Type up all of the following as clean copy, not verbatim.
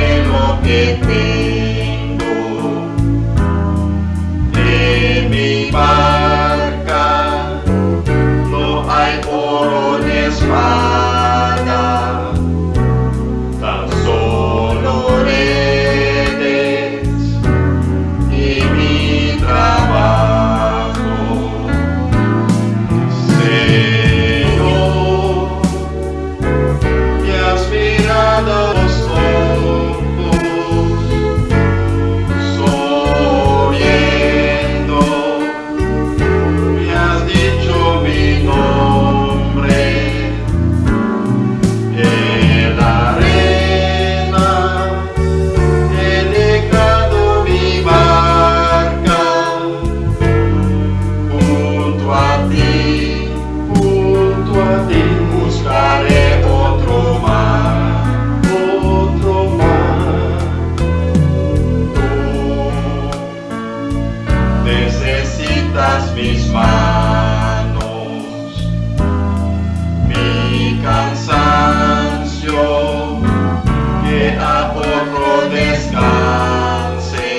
de lo que tengo. En mi barca no hay oro ni espada, tan solo redes y mi trabajo. Señor, me has mirado a los ojos, sonriendo, me has dicho mi nombre. En la arena he dejado mi barca, junto a ti buscaré otro mar, otro mar. Tú necesitas mis manos, mi cansancio, que a otro descanse,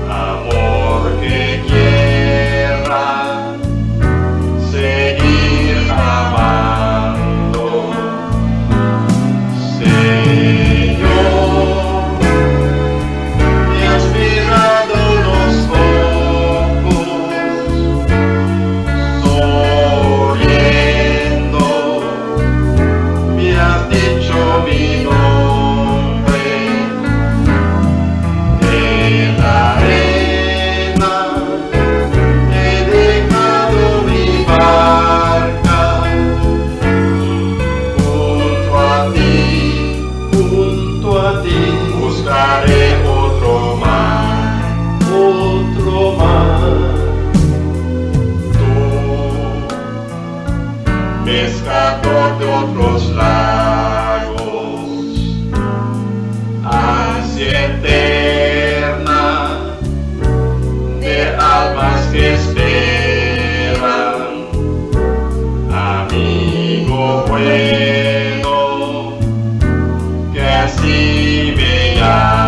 amor que quiera seguir amando. Señor, me has mirado los ojos, sonriendo, me has dicho mi nombre. En la arena he dejado mi barca, junto a ti buscaré otro mar, otro mar. Tú, pescador de otros lagos, ansia eterna de almas que esperan, amigo bueno, que así me llamas.